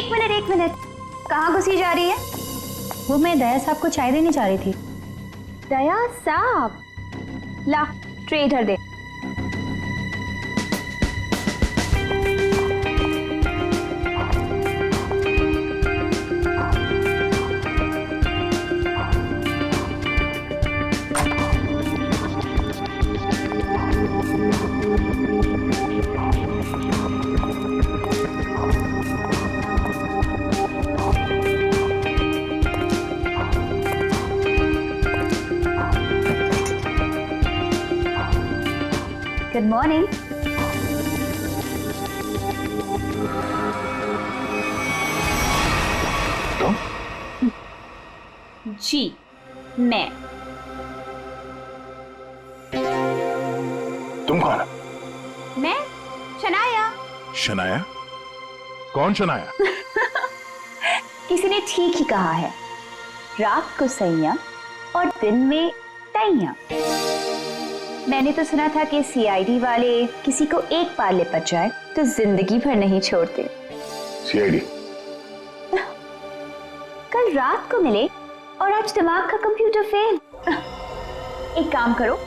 एक मिनट, कहाँ घुसी जा रही है? वो मैं दया साहब को चाय देने जा रही थी। दया साहब, ला ट्रे इधर दे। Good morning. जी मैं। तुम कौन? मैं शनाया। शनाया? कौन शनाया? किसी ने ठीक ही कहा है, रात को सैया और दिन में तैया। मैंने तो सुना था कि सीआईडी वाले किसी को एक बार लिपट जाए तो जिंदगी भर नहीं छोड़ते। सीआईडी? कल रात को मिले और आज दिमाग का कंप्यूटर फेल। एक काम करो,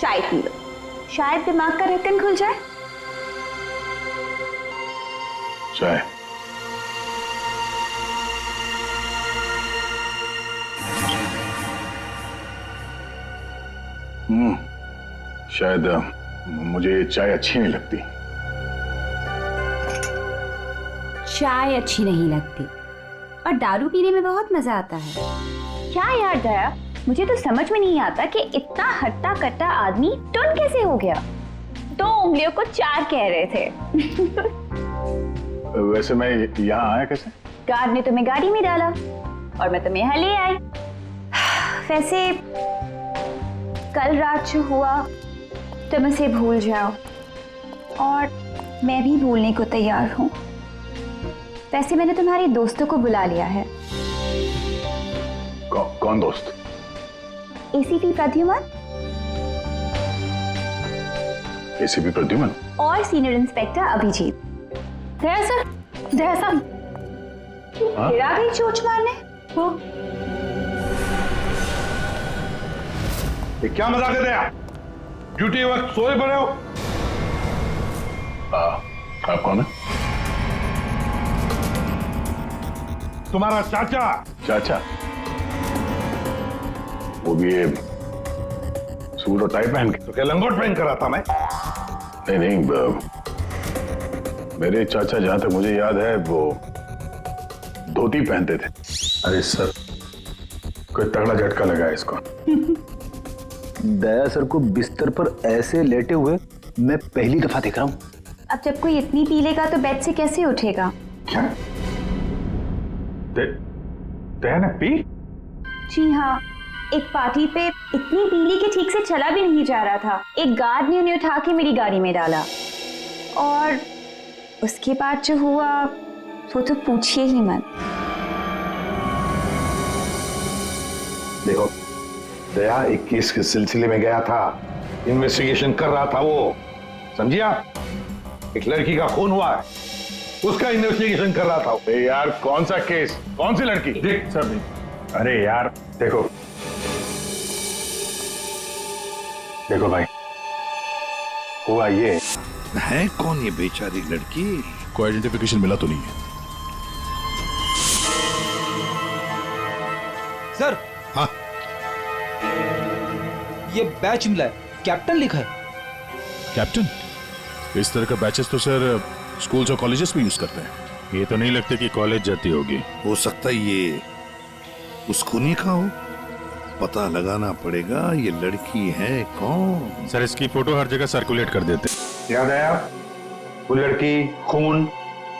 चाय पी लो, शायद दिमाग का ढक्कन खुल जाए। चाय? शायद मुझे चाय अच्छी नहीं लगती। चाय अच्छी नहीं लगती और दारू पीने में बहुत मजा आता है। क्या यार दया, मुझे तो समझ में नहीं आता कि इतना हट्टा कट्टा आदमी टुन कैसे हो गया। 2 उंगलियों को 4 कह रहे थे। वैसे मैं यहाँ आया कैसे? गार्ड ने तुम्हें गाड़ी में डाला और मैं तुम्हें यहाँ ले आई। वैसे कल रात जो हुआ तुम उसे भूल जाओ और मैं भी भूलने को तैयार हूँ। वैसे मैंने तुम्हारे दोस्तों को बुला लिया है। कौन दोस्त? एसीपी प्रद्युमन एसीपी प्रद्युमन और सीनियर इंस्पेक्टर अभिजीत। दया सर, दया साहब, फिर आ गई चोट मारने। वो क्या मजाक है दया? ड्यूटी वक्त सोए पड़े हो? आप कौन है? तुम्हारा चाचा। चाचा? वो भी ये सूट और टाई पहन के? तो क्या लंगोट पहन कर आता मैं? नहीं, मेरे चाचा जहां तक मुझे याद है वो धोती पहनते थे। अरे सर, कोई तगड़ा झटका लगा है इसको। दया सर को बिस्तर पर ऐसे लेटे हुए मैं पहली दफा देख रहा हूँ। अब जब कोई इतनी पी लेगा तो बेड से कैसे उठेगा? क्या? दया ने पी? जी हाँ, एक पार्टी पे इतनी पीली कि ठीक से चला भी नहीं जा रहा था। एक गार्ड ने उन्हें उठा के मेरी गाड़ी में डाला और उसके बाद जो हुआ वो तो पूछिए ही मत। देखो, दया एक केस के सिलसिले में गया था, इन्वेस्टिगेशन कर रहा था वो, समझिए आप? एक लड़की का खून हुआ है, उसका इन्वेस्टिगेशन कर रहा था। यार कौन सा केस, कौन सी लड़की? देख सर, अरे यार देखो भाई, हुआ ये है कौन ये बेचारी लड़की? कोई आइडेंटिफिकेशन मिला तो नहीं है? सर। हाँ, ये बैच मिला है, कैप्टन लिखा है। कैप्टन? इस तरह का बैचेस तो सर स्कूल्स और कॉलेजेस में यूज करते हैं। ये तो नहीं लगता कि कॉलेज जाती होगी। हो सकता है ये उस खूनी का हो, पता लगाना पड़ेगा ये लड़की है कौन। सर इसकी फोटो हर जगह सर्कुलेट कर देते। याद है आप? वो लड़की, खून।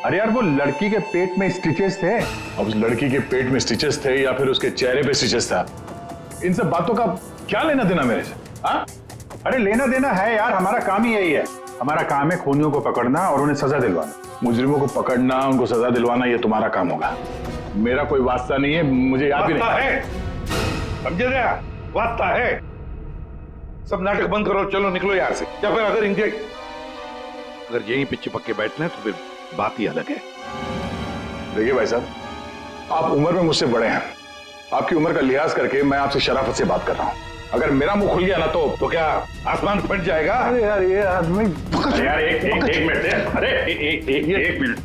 अरे यार वो लड़की के पेट में स्टिचेस थे। अब उस लड़की के पेट में स्टिचेस थे या फिर उसके चेहरे पे स्टिचेस था, इन सब बातों का क्या लेना देना मेरे से? हाँ? अरे लेना देना है यार, हमारा काम ही यही है। हमारा काम है खूनियों को पकड़ना और उन्हें सजा दिलवाना। मुजरिमों को पकड़ना, उनको सजा दिलवाना, ये तुम्हारा काम होगा। मेरा कोई वास्ता नहीं है, मुझे याद भी नहीं है। समझे रहे? वास्ता है। सब नाटक बंद करो, चलो निकलो यहाँ से। या फिर अगर यहीं पे चिपक के बैठना है तो फिर बात ही अलग है। देखिए भाई साहब, आप उम्र में मुझसे बड़े हैं। आपकी उम्र का लिहाज करके मैं आपसे शराफत से बात कर रहा हूँ। अगर मेरा मुंह खुल गया ना तो क्या आसमान फट जाएगा? अरे यार ये आदमी यार एक मिनट, अरे एक मिनट,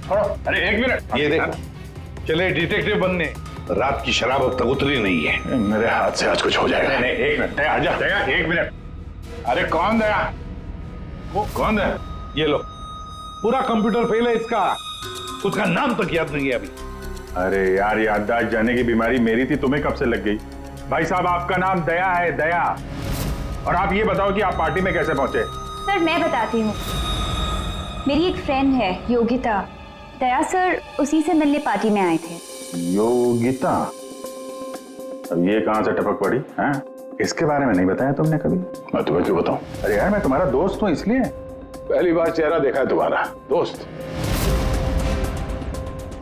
अरे एक मिनट। ये देखो, चले डिटेक्टिव बनने, रात की शराब अब तक उतरी नहीं है। मेरे हाथ से आज कुछ हो जाएगा। नहीं, एक मिनट, आजा दया, एक मिनट। अरे कौन दया? वो कौन है? ये लो, पूरा कंप्यूटर फेल है इसका, उसका नाम तक याद नहीं है अभी। अरे यार, याददाश्त जाने की बीमारी मेरी थी, तुम्हें कब से लग गई? भाई साहब, आपका नाम दया है, दया। और आप ये बताओ कि आप पार्टी में कैसे पहुंचे? सर मैं बताती हूँ। मेरी एक फ्रेंड है योगिता, दया सर उसी से मिलने पार्टी में आए थे। योगिता? अब ये कहां से टपक पड़ी हैं? इसके बारे में नहीं बताया तुमने कभी? मैं तुम्हें क्यों बताऊं? अरे यार, मैं तुम्हारा दोस्त हूं, इसलिए पहली बार चेहरा देखा है तुम्हारा। दोस्त?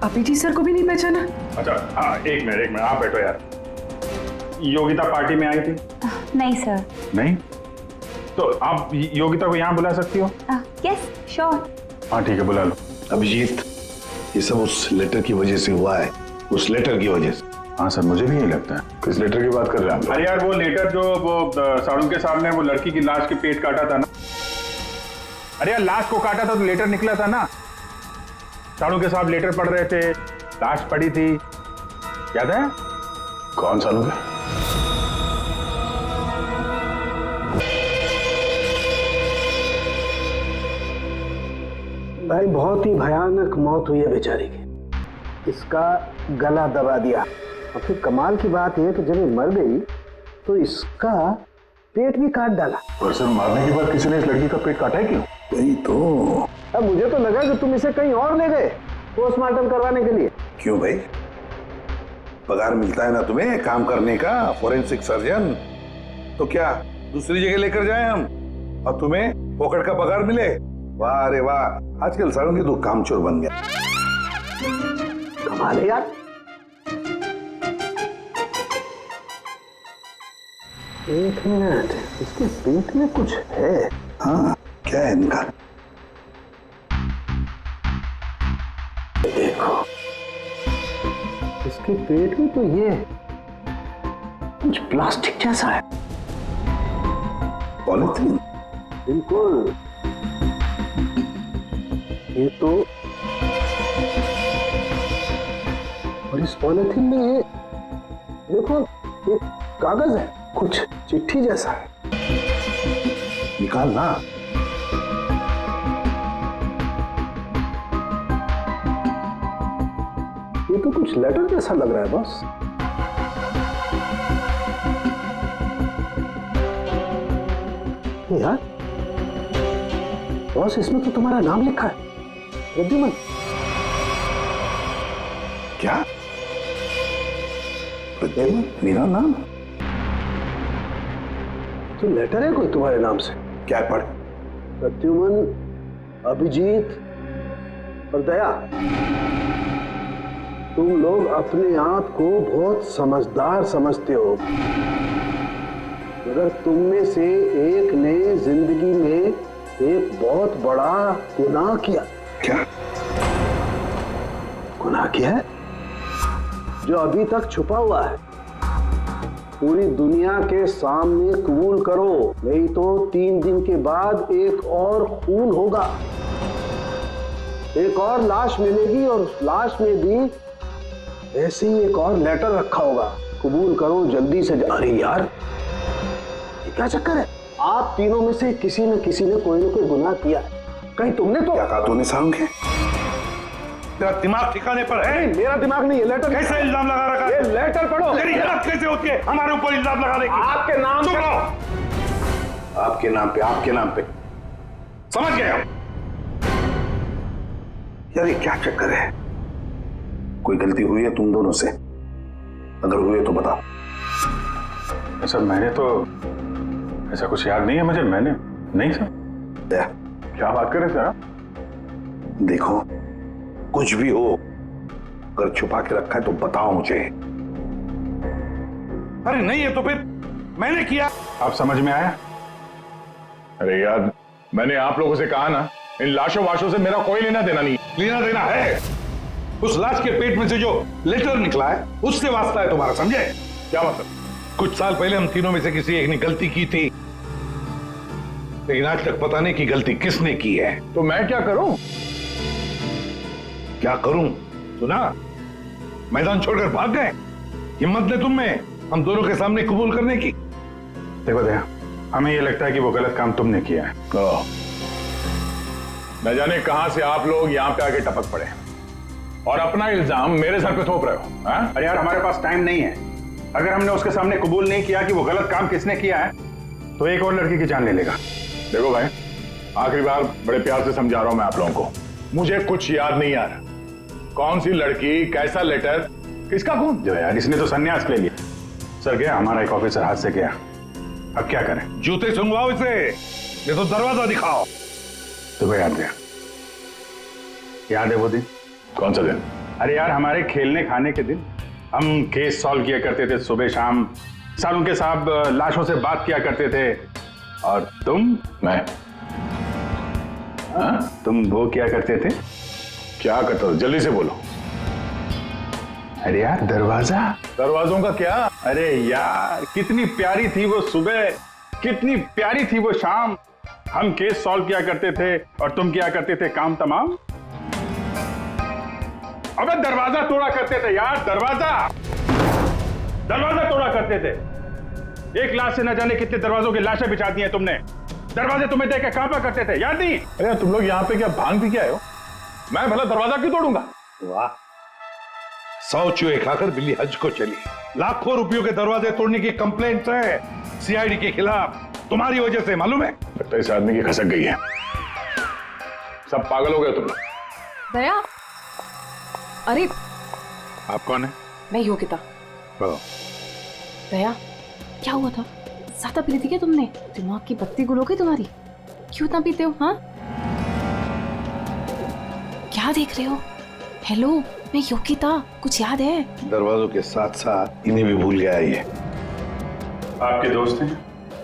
अभिजीत सर को भी नहीं पहचाना? अच्छा हाँ, एक मिनट, आप बैठो यार। योगिता पार्टी में आई थी? नहीं सर। नहीं? तो आप योगिता को यहाँ बुला सकती हो? Yes sure. हाँ ठीक है, बुला लो। अभिजीत, ये सब उस लेटर की वजह से हुआ है, उस लेटर की वजह से। हाँ सर, मुझे भी यही लगता है। किस लेटर की बात कर रहे हैं? अरे यार, वो लेटर जो वो साड़ू के सामने वो लड़की की लाश के पेट काटा था ना। अरे यार, लाश को काटा था तो लेटर निकला था ना। साड़ू के साथ लेटर पढ़ रहे थे, लाश पड़ी थी, याद है? कौन साड़ू के? भाई बहुत ही भयानक मौत हुई है बेचारी की। इसका गला दबा दिया, और फिर कमाल की बात यह कि जब ये मर गई तो इसका पेट भी काट डाला। और सर, मारने के बाद किसी ने इस लड़की का पेट काटा है क्यों? वही तो। अब मुझे तो लगा कि तुम इसे कहीं और ले गए पोस्टमार्टम करवाने के लिए। क्यों भाई, पगार मिलता है ना तुम्हें काम करने का, फॉरेंसिक सर्जन। तो क्या दूसरी जगह लेकर जाए हम और तुम्हें फोकट का पगार मिले? वाह रे वाह, आजकल सारों की तो कामचोर बन गया। कमाल है यार। एक मिनट, इसके पेट में कुछ है। हाँ, क्या है इनका? देखो, इसके पेट में तो ये कुछ प्लास्टिक जैसा है। पॉलिथीन? बिल्कुल। ये तो, और इस पॉलिथीन में ये देखो, एक कागज है, कुछ चिट्ठी जैसा है। निकाल ना। ये तो कुछ लेटर जैसा लग रहा है बॉस। यार बॉस, इसमें तो तुम्हारा नाम लिखा है, प्रद्युमन। क्या? प्रद्युमन मेरा नाम? तो लेटर है कोई तुम्हारे नाम से? क्या पढ़? प्रद्युमन, अभिजीत और दया, तुम लोग अपने आप को बहुत समझदार समझते हो, मगर तुम में से एक ने जिंदगी में एक बहुत बड़ा गुनाह किया। क्या गुनाह किया है जो अभी तक छुपा हुआ है। पूरी दुनिया के सामने कबूल करो, नहीं तो 3 दिन के बाद एक और खून होगा, एक और लाश मिलेगी, और उस लाश में भी ऐसे ही एक और लेटर रखा होगा। कबूल करो जल्दी से। अरे यार, ये क्या चक्कर है? आप तीनों में से किसी न किसी ने कोई न कोई गुनाह किया है। कहीं तुमने तो? क्या कहा तूने सारुण के? तेरा दिमाग ठिकाने पर है? मेरा दिमाग नहीं है। लेटर कैसे इल्जाम लगा रखा है? ये लेटर पढ़ो। तेरी हिम्मत कैसे होती है हमारे ऊपर इल्जाम लगाने की? आपके नाम चुप पे। रहो। आपके नाम पे, आपके नाम पे। समझ गए हम। यार ये क्या चक्कर है? कोई गलती हुई है तुम दोनों से? अगर हुई है तो बताओ। सर मैंने तो ऐसा कुछ याद नहीं है मुझे। मैंने नहीं सर। दया, क्या बात कर रहे सर? देखो, कुछ भी हो, अगर छुपा के रखा है तो बताओ मुझे। अरे नहीं है तो फिर मैंने किया। आप समझ में आया? अरे यार, मैंने आप लोगों से कहा ना, इन लाशों वाशों से मेरा कोई लेना देना नहीं। लेना देना है, उस लाश के पेट में से जो लेटर निकला है उससे वास्ता है तुम्हारा, समझे? क्या मतलब? कुछ साल पहले हम तीनों में से किसी एक ने गलती की थी, लेकिन आज तक पता नहीं कि गलती किसने की है। तो मैं क्या करूं? क्या करूं? सुना, मैदान छोड़कर भाग गए। हिम्मत ने तुम में हम दोनों के सामने कबूल करने की। देखो दया, हमें ये लगता है कि वो गलत काम तुमने किया है। न जाने कहां से आप लोग यहाँ पे आके टपक पड़े और अपना इल्जाम मेरे सर पे थोप रहे हो। हाँ? अरे यार, हमारे पास टाइम नहीं है। अगर हमने उसके सामने कबूल नहीं किया कि वो गलत काम किसने किया है तो एक और लड़की की जान ले लेगा। देखो भाई, आखिरी बार बड़े प्यार से समझा रहा हूं मैं आप लोगों को, मुझे कुछ याद नहीं आ रहा। कौन सी लड़की, कैसा लेटर, किसका खून? जो यार, इसने तो संन्यास ले लिया। सर गया, हमारा एक ऑफिसर हाथ से गया, अब क्या करें? जूते सुंघवाओ इसे, ये तो दरवाजा दिखाओ। तुम्हें याद गया? याद है वो दिन? कौन सा दिन? अरे यार, हमारे खेलने खाने के दिन हम केस सॉल्व किया करते थे सुबह शाम, सालों के साथ लाशों से बात किया करते थे, और मैं तुम वो क्या करते थे? क्या करते हो? जल्दी से बोलो। अरे यार, दरवाजों का क्या? अरे यार, कितनी प्यारी थी वो सुबह, कितनी प्यारी थी वो शाम। हम केस सॉल्व किया करते थे और तुम क्या करते थे? काम तमाम। अबे दरवाजा तोड़ा करते थे यार, दरवाजा तोड़ा करते थे। एक लाश से न जाने कितने दरवाजों की लाशें बिछा दी हैं तुमने। दरवाजे तुम्हें देख के कांपा करते थे, याद नहीं? अरे तुम लोग यहाँ पे क्या भांग पी के आए हो? मैं भला दरवाजा क्यों तोड़ूंगा? वाह, 100 चूहे खाकर बिल्ली हज को चली। लाखों रुपयों के दरवाजे तोड़ने की कंप्लेंट है सीआईडी के खिलाफ, तुम्हारी वजह से, मालूम है? लगता है इस आदमी की खसक गई है। सब पागल हो गए तुम लोग। दया, अरे आप कौन है? मैं योगिता। दया, क्या हुआ था? ज्यादा पी ली थी क्या तुमने? दिमाग की बत्ती गुल हो गई तुम्हारी? क्यों इतना पीते हो? हाँ, क्या देख रहे हो? हेलो, मैं योगिता, कुछ याद है? दरवाजों के साथ साथ इन्हें भी भूल गया ये। आपके दोस्त हैं?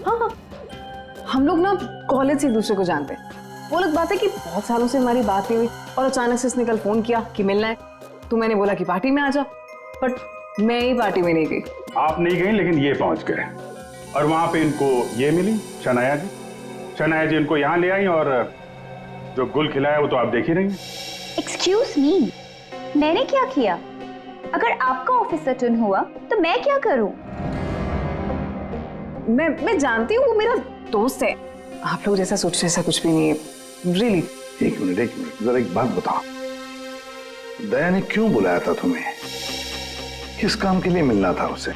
हाँ, हम लोग ना कॉलेज से एक दूसरे को जानते हैं। वो लोग बात है कि बहुत सालों से हमारी बात नहीं हुई और अचानक से इसने कल फोन किया कि मिलना है, तो मैंने बोला कि पार्टी में आ जा, बट मैं ही पार्टी में नहीं गई। आप नहीं गई, लेकिन ये पहुंच गए और वहां पे इनको ये मिली, शनाया जी इनको यहाँ ले आई, और जो गुल खिलाया वो तो आप देख ही रही हैं। एक्सक्यूज मी, मैंने क्या किया? अगर आपका ऑफिसर टर्न हुआ तो मैं क्या करूं? मैं जानती हूँ, वो मेरा दोस्त है। आप लोग जैसा सोच रहे ऐसा कुछ भी नहीं है, रियली। एक मिनट, जरा एक बात बताओ, दया ने क्यों बुलाया था तुम्हें? किस काम के लिए मिलना था उसे?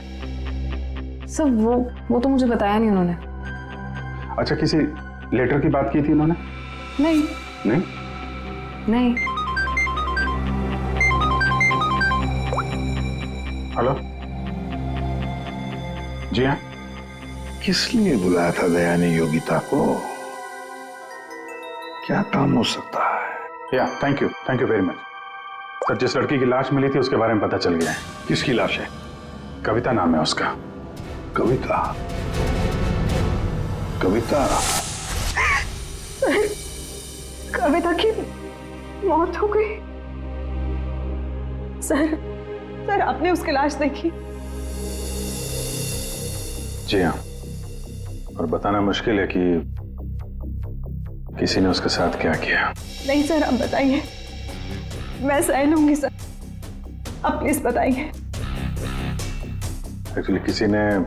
सर वो तो मुझे बताया नहीं उन्होंने। अच्छा, किसी लेटर की बात की थी उन्होंने? नहीं। हेलो जी हाँ। किस लिए बुलाया था दया ने योगिता को? क्या काम हो सकता है? या thank you very much sir. जिस लड़की की लाश मिली थी उसके बारे में पता चल गया है। किसकी लाश है? कविता नाम है उसका। कविता कविता की मौत हो गई। सर आपने उसकी लाश देखी? जी हाँ, और बताना मुश्किल है कि किसी ने उसके साथ क्या किया। नहीं सर, आप बताइए, मैं सह लूंगी सर, आप प्लीज बताइए। एक्चुअली किसी ने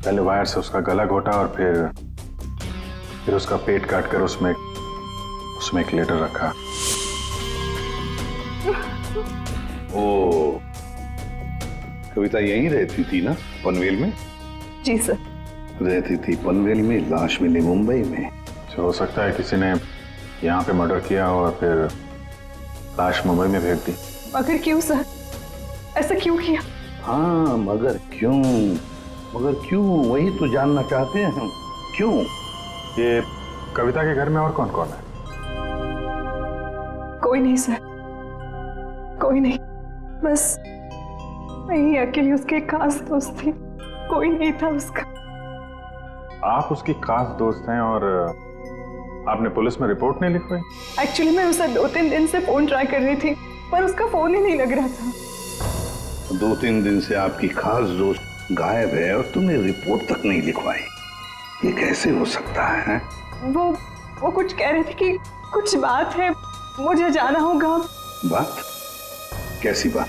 पहले वायर से उसका गला घोटा और फिर उसका पेट काट कर उसमें एक लेटर रखा। ओ, कविता यहीं रहती थी ना, पनवेल में? जी सर। रहती थी पनवेल में, लाश मिली मुंबई में। हो सकता है किसी ने यहाँ पे मर्डर किया और फिर लाश मुंबई में भेज दी। मगर क्यों सर? ऐसा क्यों किया? हाँ, मगर क्यों वही तो जानना चाहते हैं हम। क्यों? ये कविता के घर में और कौन कौन है? कोई नहीं सर, कोई नहीं, बस मैं ही अकेली उसके खास दोस्त थी, कोई नहीं था उसका। आप उसकी खास दोस्त हैं और आपने पुलिस में रिपोर्ट नहीं लिखवाई? एक्चुअली मैं उसे 2-3 दिन से फोन ट्राई कर रही थी, पर उसका फोन ही नहीं लग रहा था। 2-3 दिन से आपकी खास दोस्त गायब है और तुमने रिपोर्ट तक नहीं लिखवाई, ये कैसे हो सकता है? वो कुछ कह रहे थे कि कुछ बात है, मुझे जाना होगा। बात? कैसी बात?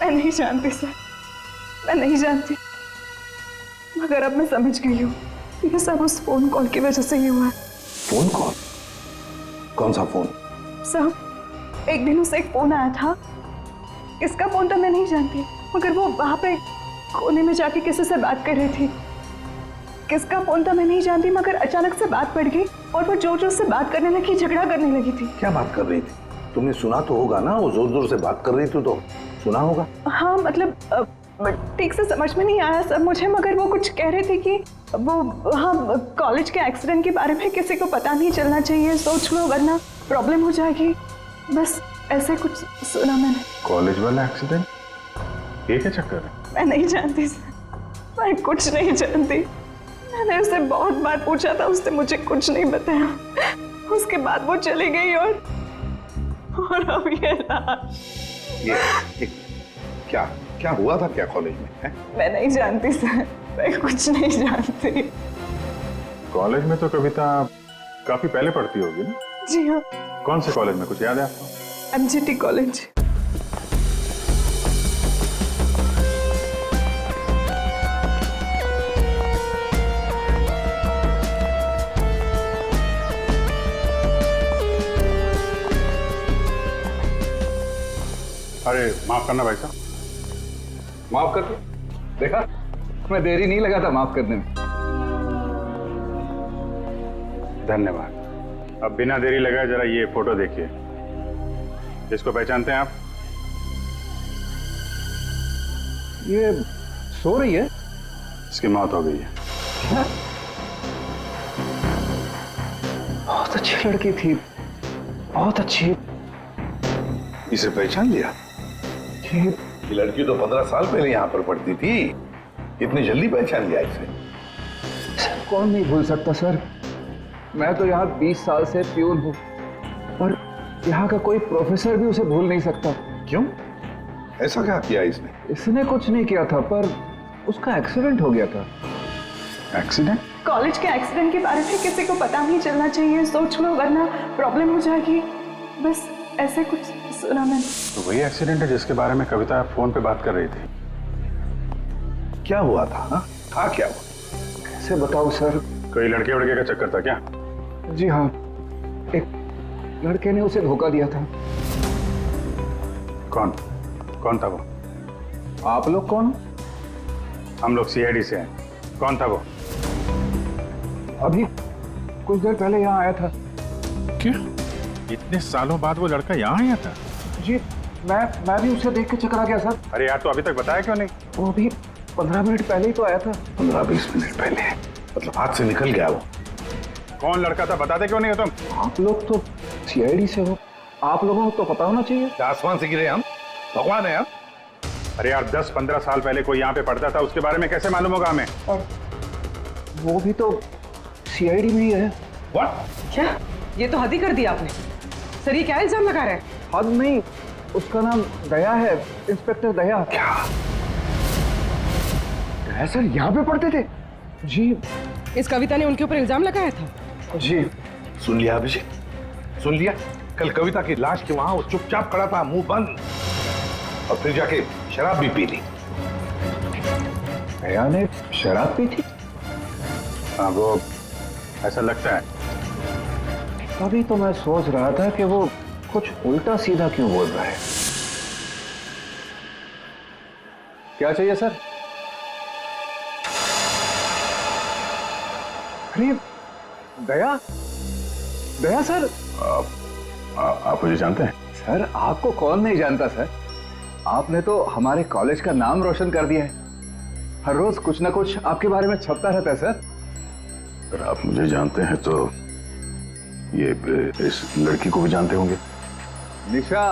मैं नहीं जानती सर, मैं नहीं जानती, मगर अब मैं समझ गई हूँ ये सब उस फोन कॉल की वजह से ही हुआ है। Phone call? कौन सा फोन? सर एक दिन उसे एक फोन आया था, किसका फोन तो मैं नहीं जानती, मगर वो वहां पे कोने में जाके किसी से बात कर रही थी। किसका फोन तो मैं नहीं जानती, मगर अचानक से बात बढ़ गई और वो जोर जोर से बात करने लगी, झगड़ा करने लगी थी। क्या बात कर रही थी? तुमने सुना तो होगा ना, वो जोर जोर से बात कर रही थी तो सुना होगा। हाँ मतलब ठीक से समझ में नहीं आया सर मुझे, मगर वो कुछ कह रही थी कि वो हाँ कॉलेज के एक्सीडेंट के बारे में किसी को पता नहीं चलना चाहिए, सोच लो वरना प्रॉब्लम हो जाएगी, बस ऐसे कुछ सुना मैंने। कॉलेज वाला एक्सीडेंट? ये क्या चक्कर है? मैं नहीं जानती सर, मैं कुछ नहीं जानती। मैंने उसे बहुत बार पूछा था, उसने मुझे कुछ नहीं बताया। उसके बाद वो चली गई और अब ये क्या क्या हुआ था क्या कॉलेज में है? मैं नहीं जानती सर, मैं कुछ नहीं जानती। कॉलेज में तो कविता काफी पहले पढ़ती होगी ना? जी हाँ। कौन से कॉलेज में, कुछ याद है आपको? MGT college. अरे माफ करना भाई साहब। माफ कर दो। देखा, मैं देरी नहीं लगा था माफ करने में। धन्यवाद। अब बिना देरी लगाए जरा ये फोटो देखिए। इसको पहचानते हैं आप? ये सो रही है? इसकी मौत हो गई है। बहुत अच्छी लड़की थी, बहुत अच्छी। इसे पहचान लिया? ये लड़की तो 15 साल पहले यहाँ पर पढ़ती थी, इतनी जल्दी पहचान लिया इसे? कौन नहीं भूल सकता सर, मैं तो यहाँ 20 साल से प्यून हूँ और यहाँ का कोई प्रोफेसर भी उसे भूल नहीं सकता। क्यों? ऐसा क्या किया इसने? इसने कुछ नहीं किया था, पर उसका एक्सीडेंट हो गया था। एक्सीडेंट? कॉलेज के एक्सीडेंट के बारे में किसी को पता नहीं चलना चाहिए, सोच लो वरना प्रॉब्लम हो जाएगी, बस ऐसे कुछ सुना मैंने। तो वही एक्सीडेंट है जिसके बारे में कविता फोन पे बात कर रही थी। क्या हुआ था? हाँ? था क्या हुआ? कैसे बताऊं सर? कोई लड़के वड़के का चक्कर था क्या? जी हाँ, एक लड़के ने उसे धोखा दिया था। कौन था वो? आप लोग कौन? हम लोग CID से हैं। कौन था वो? अभी कुछ देर पहले यहाँ आया था। क्या? इतने सालों बाद वो लड़का यहाँ आया था? जी, मैं भी उसे देख के चकरा गया सर। अरे यार, तो अभी तक बताया क्यों नहीं? वो अभी 15 मिनट पहले ही तो आया था। 15-20 मिनट पहले? मतलब हाथ से निकल गया वो? कौन लड़का था बताते क्यों नहीं हो तुम? आप लोग तो CID से हो, आप लोगों को तो पता होना चाहिए। आसमान से गिरे हम? भगवान है हम? अरे यार, 10-15 साल पहले कोई यहाँ पे पढ़ता था, उसके बारे में कैसे मालूम होगा हमें? और वो भी तो CID में ही है। What? क्या? ये तो हद ही कर दिया आपने सर, ये क्या इल्जाम लगा रहे हैं? हद नहीं, उसका नाम दया है, इंस्पेक्टर दया। क्या? दया सर यहाँ पे पढ़ते थे? जी। इस कविता ने उनके ऊपर इल्जाम लगाया था? जी। सुन लिया अभिषेक, सुन लिया? कल कविता की लाश के वहां वो चुपचाप खड़ा था, मुंह बंद, और फिर जाके शराब भी पी ली। दया ने शराब पी थी? हाँ, वो ऐसा लगता है। अभी तो मैं सोच रहा था कि वो कुछ उल्टा सीधा क्यों बोल रहा है। क्या चाहिए सर? अरे दया, दया सर। आप मुझे जानते हैं? सर आपको कौन नहीं जानता सर, आपने तो हमारे कॉलेज का नाम रोशन कर दिया है। हर रोज कुछ ना कुछ आपके बारे में छपता रहता है सर। अगर आप मुझे जानते हैं तो ये इस लड़की को भी जानते होंगे। निशा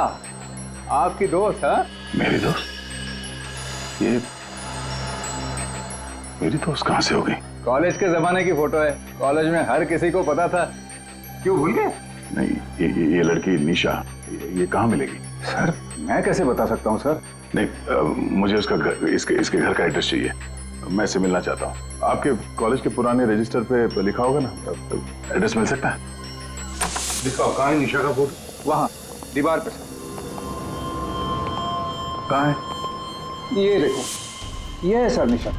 आपकी दोस्त है? मेरी दोस्त? ये मेरी दोस्त कहां से हो गई? कॉलेज के जमाने की फोटो है, कॉलेज में हर किसी को पता था। क्यों भूल गए? नहीं, ये लड़की निशा, ये कहाँ मिलेगी? सर मैं कैसे बता सकता हूँ सर? नहीं, मुझे उसका घर, इसके घर का एड्रेस चाहिए। मैं इससे मिलना चाहता हूँ। आपके कॉलेज के पुराने रजिस्टर पे लिखा होगा ना, एड्रेस मिल सकता है? दिखाओ, कहाँ है निशा का फोटो? वहाँ दीवार पे सर। कहाँ है? ये देखो, ये है सर निशा।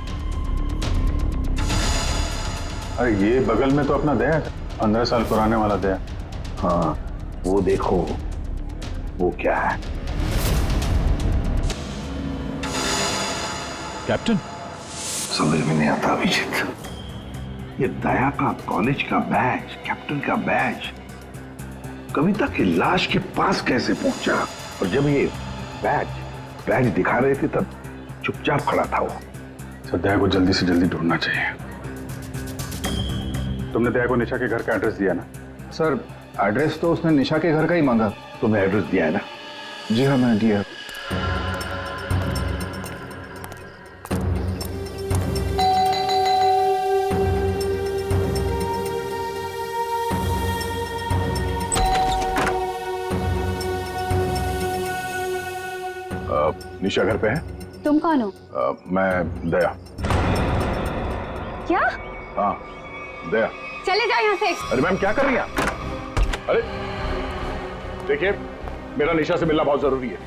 अरे ये बगल में तो अपना दया है, 15 साल पुराने वाला दया। हाँ, वो देखो, वो क्या है? कैप्टन, समझ में नहीं आता अभिजीत। ये दया का कॉलेज का बैच, कैप्टन का बैच कविता की लाश के पास कैसे पहुंचा? और जब ये बैच दिखा रहे थे तब चुपचाप खड़ा था वो। सर दया को जल्दी से जल्दी ढूंढना चाहिए। तुमने दया को निशा के घर का एड्रेस दिया ना? सर एड्रेस तो उसने निशा के घर का ही मांगा। तुमने एड्रेस दिया है ना? जी हाँ मैंने दिया। निशा घर पे है? तुम कौन हो? मैं दया। क्या? हाँ दया। चले जाओ यहाँ से। अरे मैम क्या कर रही हैं आप? अरे देखिए, मेरा निशा से मिलना बहुत जरूरी है।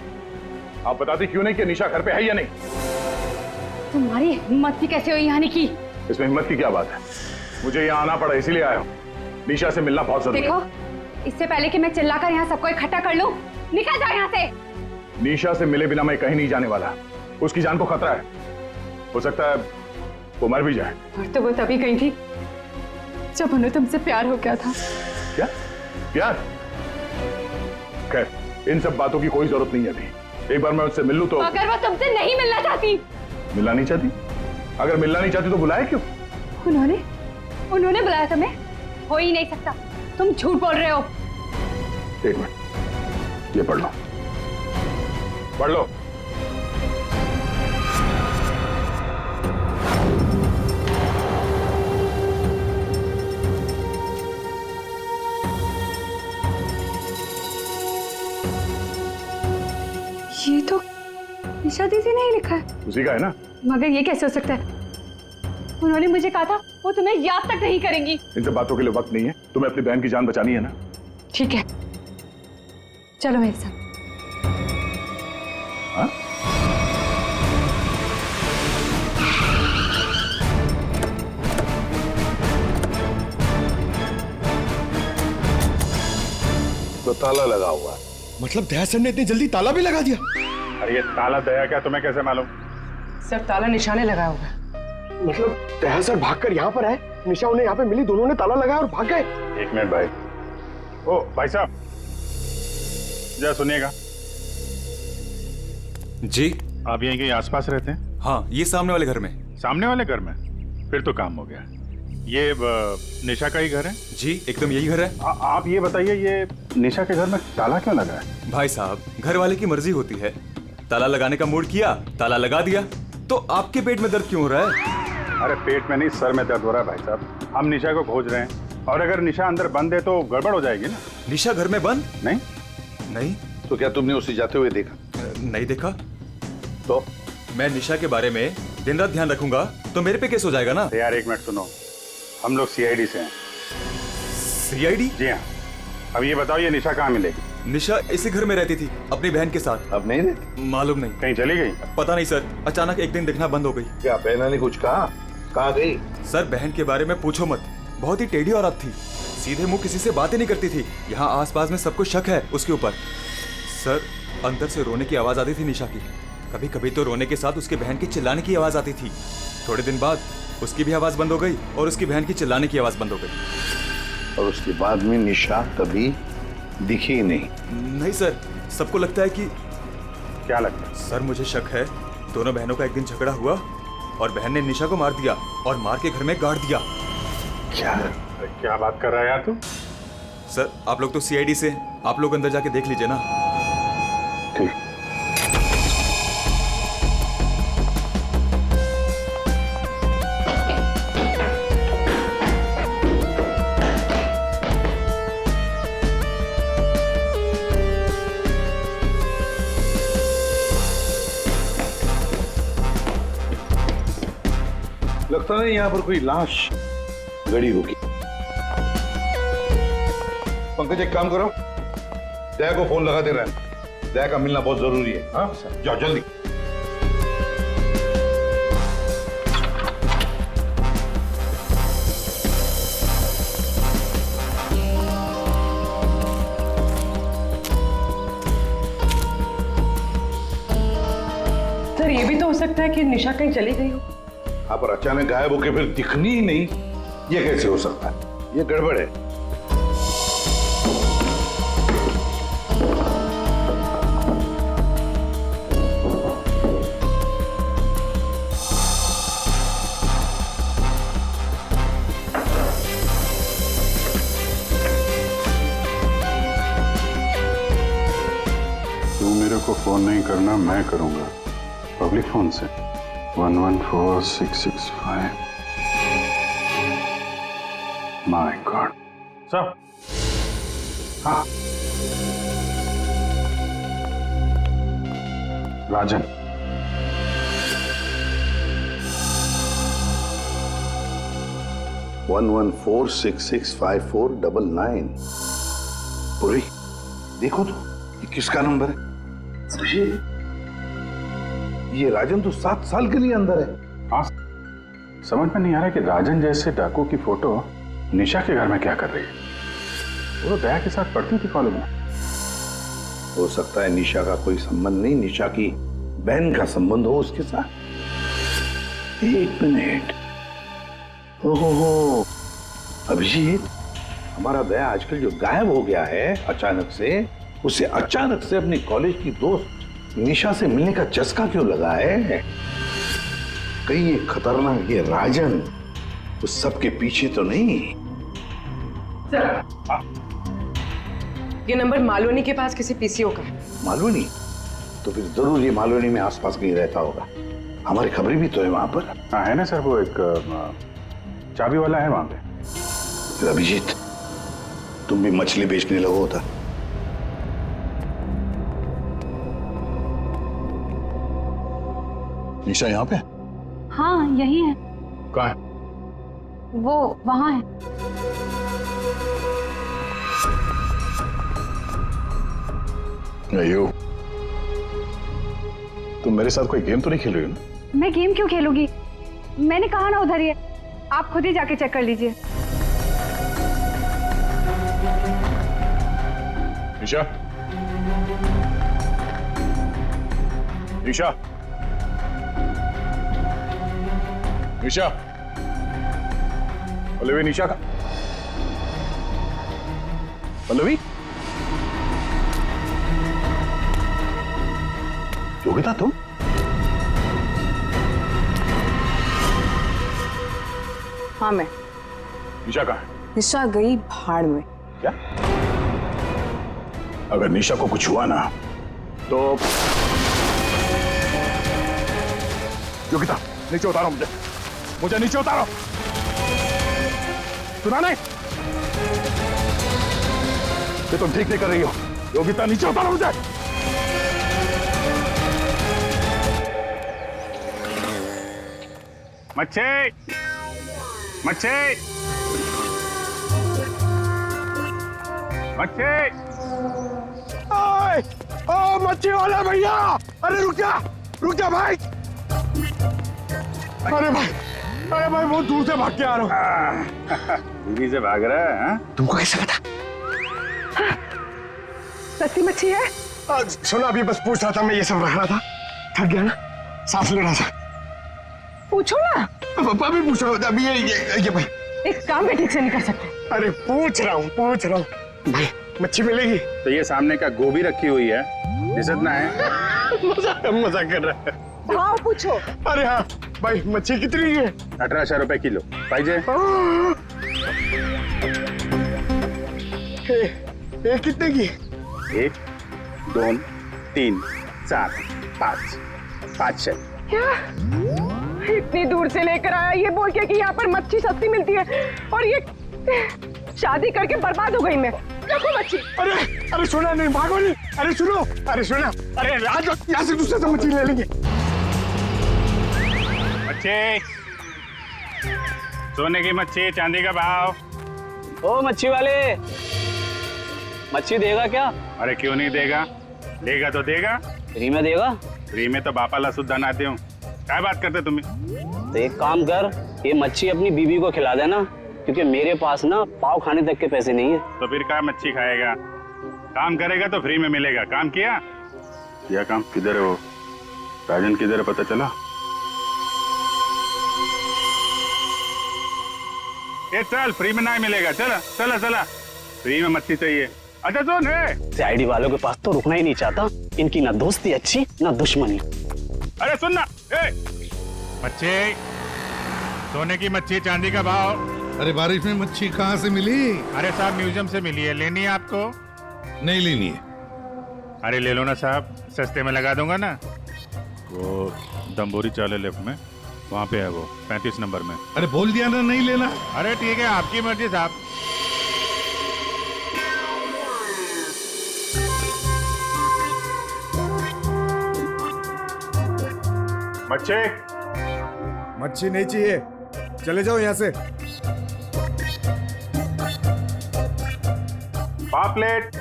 आप बताती क्यों नहीं कि निशा घर पे है या नहीं? तुम्हारी हिम्मत भी कैसे हुई आने की? इसमें हिम्मत की क्या बात है? मुझे यहाँ आना पड़ा इसीलिए आया हूँ। निशा से मिलना बहुत जरूरी है। देखो, इससे पहले कि मैं चिल्लाकर यहाँ सबको इकट्ठा कर लूं, निकल जाओ यहाँ से। निशा से मिले बिना मैं कहीं नहीं जाने वाला। उसकी जान को खतरा है, हो सकता है वो मर भी जाए। और तो वो तभी गई थी जब उन्हें तुमसे प्यार हो गया था। क्या प्यार? खैर इन सब बातों की कोई जरूरत नहीं है अभी। एक बार मैं उससे मिल लूं तो। अगर वो तुमसे नहीं मिलना चाहती? मिलना नहीं चाहती? अगर मिलना नहीं चाहती तो बुलाया क्यों? उन्होंने बुलाया तुम्हें? हो ही नहीं सकता, तुम झूठ बोल रहे हो। एक मिनट, ये पढ़ लो, पढ़ लो। ये तो निशा दीदी ने ही लिखा है। उसी का है ना? मगर ये कैसे हो सकता है? उन्होंने मुझे कहा था वो तुम्हें याद तक नहीं करेंगी। इन सब बातों के लिए वक्त नहीं है। तुम्हें अपनी बहन की जान बचानी है ना? ठीक है, चलो मेरे साथ। हाँ? तो ताला लगा हुआ है। मतलब दया सर ने इतनी जल्दी ताला भी लगा दिया? अरे ये ताला दया क्या, तुम्हें कैसे मालूम? सर ताला निशाने लगाया होगा। मतलब दया सर भागकर यहाँ पर आए, निशा उन्हें यहाँ पे मिली, दोनों ने ताला लगाया और भाग गए। एक मिनट भाई। ओ भाई साहब, जरा सुनिएगा। जी आप यहीं के आसपास रहते हैं? हाँ, ये सामने वाले घर में। सामने वाले घर में? फिर तो काम हो गया। ये निशा का ही घर है? जी एकदम यही घर है। आप ये बताइए, ये निशा के घर में ताला क्यों लगा है? भाई साहब, घर वाले की मर्जी होती है। ताला लगाने का मूड किया, ताला लगा दिया। तो आपके पेट में दर्द क्यों हो रहा है? अरे पेट में नहीं, सर में दर्द हो रहा है भाई साहब। हम निशा को खोज रहे हैं और अगर निशा अंदर बंद है तो गड़बड़ हो जाएगी ना। निशा घर में बंद? नहीं नहीं। तो क्या तुमने उसे जाते हुए देखा? नहीं देखा। तो मैं निशा के बारे में दिन रात ध्यान रखूंगा तो मेरे पे केस हो जाएगा ना। यार एक मिनट सुनो, हम लोग सीआईडी से हैं। सीआईडी? जी हाँ। अब ये बताओ, ये निशा कहाँ मिलेगी? निशा इसी घर में रहती थी अपनी बहन के साथ। अब नहीं रहती? मालूम नहीं। कहीं चली गई? पता नहीं सर, अचानक एक दिन दिखना बंद हो गई। क्या बहना ने कुछ कहा? कहाँ गई? सर बहन के बारे में पूछो मत, बहुत ही टेढ़ी औरत थी। सीधे मुंह किसी से बातें नहीं करती थी। यहाँ आसपास में सबको शक है उसके ऊपर। सर अंदर से रोने की आवाज आती थी निशा की। कभी कभी तो रोने के साथ उसके बहन की चिल्लाने की आवाज आती थी। थोड़े दिन बाद उसकी भी आवाज बंद हो गई और उसकी बहन की चिल्लाने की आवाज बंद हो गई। और उसके बाद में निशा कभी दिखी नहीं? नहीं सर, सबको लगता है कि। क्या लगता है? सर मुझे शक है दोनों बहनों का एक दिन झगड़ा हुआ और बहन ने निशा को मार दिया और मार के घर में गाड़ दिया। क्या बात कर रहा है यार तू? सर आप लोग तो सीआईडी से, आप लोग अंदर जाके देख लीजिए ना। ठीक। लगता है यहाँ पर कोई लाश गड़ी होगी। पंकज एक काम करो, दया को फोन लगा दे रहे हैं, दया का मिलना बहुत जरूरी है। हाँ जाओ जल्दी। सर ये भी तो हो सकता है कि निशा कहीं चली गई हो। हाँ पर अचानक गायब होके फिर दिखनी ही नहीं, ये कैसे हो सकता है? ये गड़बड़ है। तू मेरे को फोन नहीं करना, मैं करूंगा पब्लिक फोन से। 114665। My God. सर हाँ राजन, वन 114665499। पूरी देखो तो ये किसका नंबर है? ये राजन तो 7 साल के लिए अंदर है। हाँ समझ में नहीं आ रहा कि राजन जैसे डाकू की फोटो निशा के घर में क्या कर रही है। वो तो दया के साथ पढ़ती थी कॉलेज में। हो सकता है निशा का कोई संबंध नहीं, निशा की बहन का संबंध हो उसके साथ। 1 मिनट। ओहो अभिजीत, हमारा दया आजकल जो गायब हो गया है अचानक से, उसे अचानक से अपनी कॉलेज की दोस्त निशा से मिलने का चस्का क्यों लगा है? कहीं ये खतरनाक ये राजन उस सब के पीछे तो नहीं? ये नंबर मालवनी के पास किसी पीसीओ का है। मालवनी? तो फिर जरूर ये मालवनी में आसपास कहीं रहता होगा। हमारी खबरें भी तो है वहां पर। हाँ है ना सर, वो एक चाबी वाला है वहां पे। फिर अभिजीत तुम भी मछली बेचने लगो होता। निशा यहाँ पे? हाँ यही है। कहाँ है? वो वहाँ है। अयो, तुम मेरे साथ कोई गेम तो नहीं खेल रही हो ना? मैं गेम क्यों खेलूंगी? मैंने कहा ना उधर ही है, आप खुद ही जाके चेक कर लीजिए। निशा, निशा, निशा, पल्लवी, निशा का पल्लवी, योगिता तुम? हाँ मैं। निशा कहाँ है? निशा गई भाड़ में। क्या? अगर निशा को कुछ हुआ ना तो योगिता नीचे उतारो, मुझे नीचे उतारो। सुना नहीं? ये तुम ठीक नहीं कर रही हो। योगिता नीचे उतारो मुझे। मच्छी, मच्छी, मच्छी। ओ मच्छी वाला भैया, अरे रुक जा भाई। अरे भाई बहुत दूर से भाग के आ रहा हूँ। बीवी से भाग रहा है? हाँ? तुमको कैसे पता? सस्ती मच्छी है? सुना, अभी बस पूछ रहा था, मैं ये सब रख रहा था, थक गया ना, सांस ले रहा था। पूछो ना। अभी पूछ रहा हूँ, अभी ये भाई एक काम भी ठीक से नहीं कर सकते। अरे पूछ रहा हूँ भाई, मच्छी मिलेगी? तो ये सामने का गोभी रखी हुई है, इज्जत ना है। मजाक कर रहा है। भाव पूछो। अरे हाँ भाई, मच्छी कितनी है? 1800 रुपए किलो। पाहिजे? ये कितने की? 1, 2, 3, 4, 5, 500। क्या? इतनी दूर से लेकर आया ये बोल के कि यहाँ पर मच्छी सस्ती मिलती है, और ये शादी करके बर्बाद हो गई मैं। देखो मच्छी। अरे सुना नहीं, भागो नहीं। अरे सुनो, अरे सुना, अरे आज यहाँ से दूसरे से मच्छी ले लेंगे। मच्छी, सोने की मच्छी, चांदी का भाव। ओ मच्छी वाले, मच्छी देगा क्या? अरे क्यों नहीं देगा, लेगा तो देगा। फ्री में देगा? फ्री में तो बापाला सुद्धा नाते हूँ, क्या बात करते तुम्हें। तो एक काम कर, ये मच्छी अपनी बीवी को खिला देना, क्योंकि मेरे पास ना पाव खाने तक के पैसे नहीं है। तो फिर क्या मच्छी खाएगा, काम करेगा तो फ्री में मिलेगा। काम किया काम। किधर है वो राजन, किधर है पता चला? ये चल, फ्री में नहीं मिलेगा। चला चला चला, फ्री में मच्छी चाहिए। अच्छा सुन, सीआईडी वालों के पास तो रुकना ही नहीं चाहता, इनकी ना दोस्ती अच्छी ना दुश्मनी। अरे सुन ना, मच्छी, सोने की मच्छी, चांदी का भाव। अरे बारिश में मच्छी कहाँ से मिली? अरे साहब म्यूजियम से मिली है, लेनी है आपको? नहीं लेनी है। अरे ले लो ना साहब, सस्ते में लगा दूंगा ना। वो दम्बोरी चाले लेफ्ट में, वहाँ पे है वो 35 नंबर में। अरे बोल दिया ना नहीं लेना। अरे ठीक है, आपकी मर्जी साहब। मच्छी, मच्छी नहीं चाहिए, चले जाओ यहाँ से। पापलेट,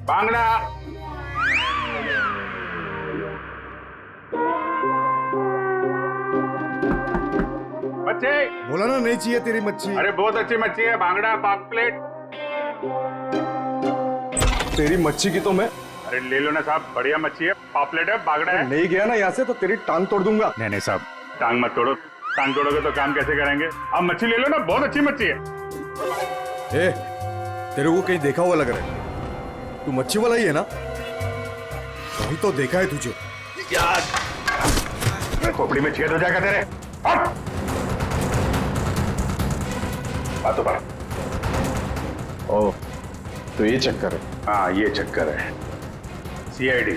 बांगड़ा। मच्छी, बोला ना नहीं चाहिए तेरी मच्छी। अरे बहुत अच्छी मच्छी है, बांगड़ा, पापलेट। तेरी मच्छी की तो मैं अरे ले लो ना साहब, बढ़िया मच्छी है, पापलेट है, बांगड़ा है। नहीं गया ना यहाँ से तो तेरी टांग तोड़ दूंगा। नहीं नहीं साहब, टांग मत तोड़ो, टांग तोड़ोगे तो काम कैसे करेंगे। आप मच्छी ले लो ना, बहुत अच्छी मच्छी है। ए, तेरे को कहीं देखा हुआ लग रहा है, तू मच्छी वाला ही है ना? कहीं तो देखा है तुझे यार। खोपड़ी में छेद हो जाएगा तेरे। बातों पर। ओ, तो ये चक्कर है। हाँ ये चक्कर है। सीआईडी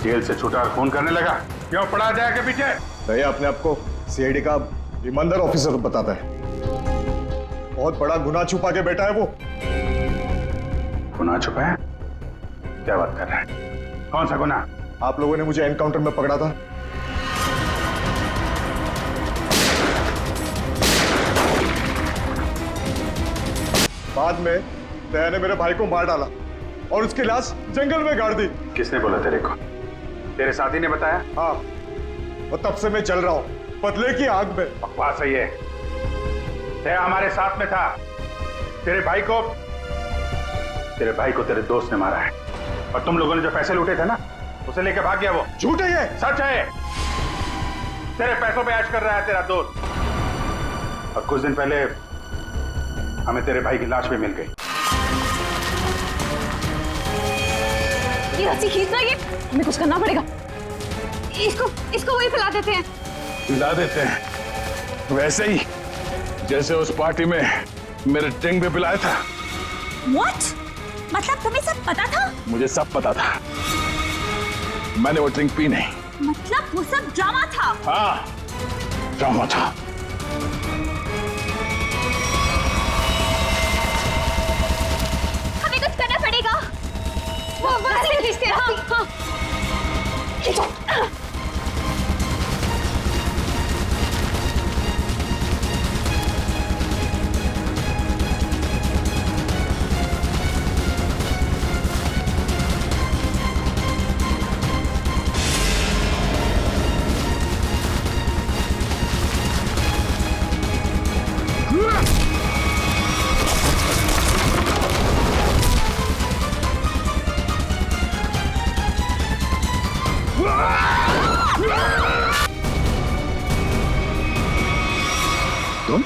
जेल से छूटा और फोन करने लगा, क्यों पड़ा जाएगा पीछे? भैया अपने आप को सीआईडी का ईमानदार ऑफिसर बताता है, बहुत बड़ा गुनाह छुपा के बैठा है वो। गुनाह छुपा है? क्या बात कर रहा है, कौन सा गुनाह? आप लोगों ने मुझे एनकाउंटर में पकड़ा था, बाद में दया ने मेरे भाई को मार डाला और उसकी लाश जंगल में गाड़ दी। किसने बोला तेरे को? तेरे साथी ने बताया? हाँ, और तब से मैं चल रहा हूँ बदले की आग में। बकवास है ये। दया हमारे साथ में था, तेरे भाई को तेरे दोस्त ने मारा है, और तुम लोगों ने जो पैसे लूटे थे ना, उसे लेके भाग गया वो। झूठ है ये? सच है। तेरे पैसों पे ऐश कर रहा है तेरा दोस्त, और कुछ दिन पहले हमें तेरे भाई की लाश भी मिल गई। ये रस्सी खींच रही है, हमें कुछ करना पड़ेगा। इसको वही फैला देते हैं। हिला देते हैं, वैसे ही जैसे उस पार्टी में मेरे टिंग पे पिलाया था। What? मतलब तुम्हें सब पता था? मुझे सब पता था, मैंने वो ड्रिंक पी नहीं। मतलब वो सब ड्रामा था? हाँ, ड्रामा था। हमें कुछ करना पड़ेगा। वो रस्सी खींचते हैं। हाँ। खींचो। तुम?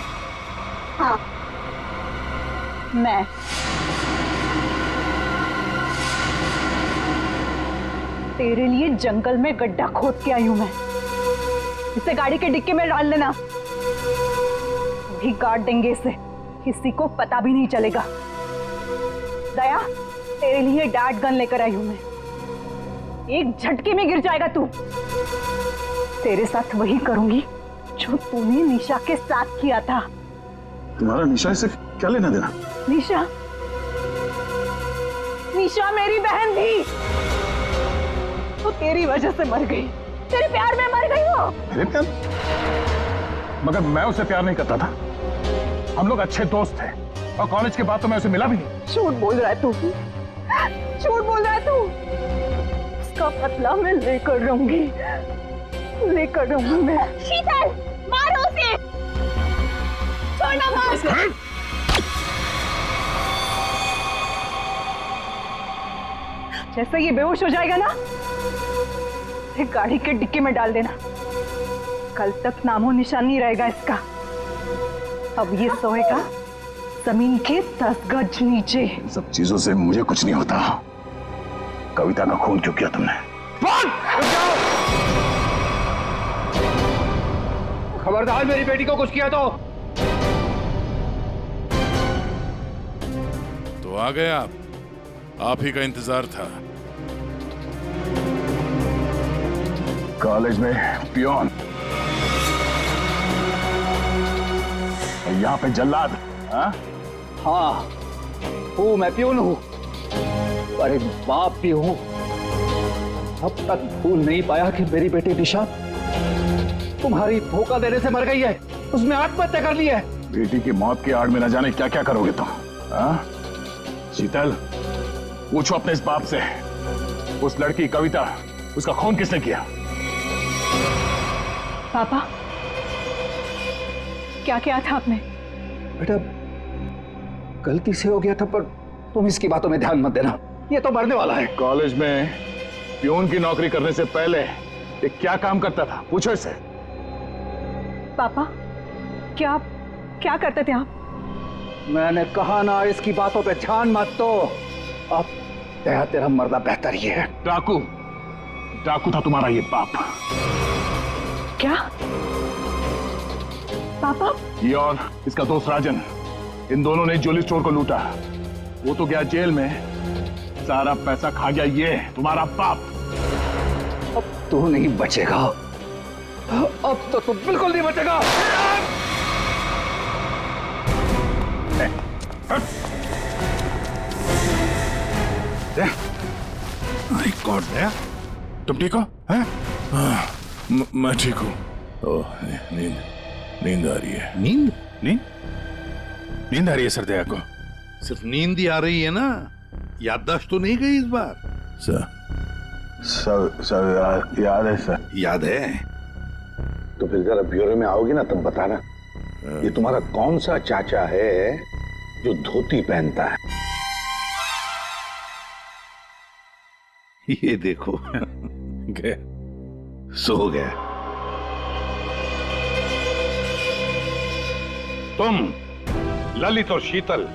हाँ, मैं। तेरे लिए जंगल में गड्ढा खोद के आई हूं मैं, इसे गाड़ी के डिक्की में डाल लेना, भी गाड़ देंगे इसे, किसी को पता भी नहीं चलेगा। दया, तेरे लिए डैड गन लेकर आई हूं मैं, एक झटके में गिर जाएगा तू। तेरे साथ वही करूंगी जो तूने निशा के साथ किया था। तुम्हारा निशा से क्या लेना देना? निशा, निशा मेरी बहन थी, वो तेरी वजह से मर गई, तेरे प्यार में मर गई वो। मेरे प्यार? मगर मैं उससे प्यार नहीं करता था। हम लोग अच्छे दोस्त थे और कॉलेज के बाद तो मैं उसे मिला भी नहीं। झूठ बोल रहा है तू, झूठ बोल रहा है तू। उसका बदला मैं लेकर रहूंगी मैं। शीतल, मारो उसे। छोड़ना मत। जैसे ये बेहोश हो जाएगा ना, एक गाड़ी के डिक्की में डाल देना। कल तक नामो निशान नहीं रहेगा इसका। अब ये सोएगा जमीन के 10 गज नीचे। सब चीजों से मुझे कुछ नहीं होता। कविता का खून क्यों किया तुमने? खबरदार मेरी बेटी को कुछ किया तो आ गए आप ही का इंतजार था। कॉलेज में पियोन, यहाँ पे जल्लाद। हाँ, हूँ मैं पियोन हूँ, पर एक बाप भी हूँ। अब तक भूल नहीं पाया कि मेरी बेटी निशा तुम्हारी धोखा देने से मर गई है। उसने आत्महत्या कर ली है। बेटी की मौत की आड़ में न जाने क्या क्या करोगे तुम। शीतल, पूछो अपने इस बाप से, उस लड़की कविता, उसका खून किसने किया? पापा, क्या किया था आपने? बेटा, गलती से हो गया था, पर तुम इसकी बातों में ध्यान मत देना। ये तो मरने वाला है। कॉलेज में पियून की नौकरी करने से पहले ये क्या काम करता था? पूछो इससे। पापा, क्या करते थे आप? मैंने कहा ना, इसकी बातों पे ध्यान मत दो। अब तेरा मरना बेहतर ही है। डाकू था तुम्हारा ये बाप। क्या पापा? ये और इसका दोस्त राजन, इन दोनों ने ज्वेलरी स्टोर को लूटा। वो तो गया जेल में, सारा पैसा खा गया ये तुम्हारा बाप। अब तू नहीं बचेगा। अब तो तू बिल्कुल नहीं बचेगा। माय गॉड, तुम ठीक हो? मैं ठीक हूँ। ओह, नींद आ रही है। नींद आ रही है सर दया को। सिर्फ नींद ही आ रही है ना, याददाश्त तो नहीं गई इस बार? सर याद है सर। याद है तो फिर जरा ब्यूरो में आओगे ना तब बताना। ये तुम्हारा कौन सा चाचा है जो धोती पहनता है? ये देखो गया, सो गया। तुम ललित और शीतल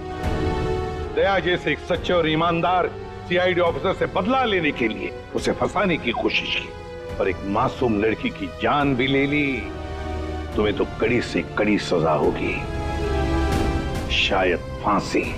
दया जैसे एक सच्चे और ईमानदार सीआईडी ऑफिसर से बदला लेने के लिए उसे फंसाने की कोशिश की, और एक मासूम लड़की की जान भी ले ली। तुम्हें तो कड़ी से कड़ी सजा होगी, शायद फांसी।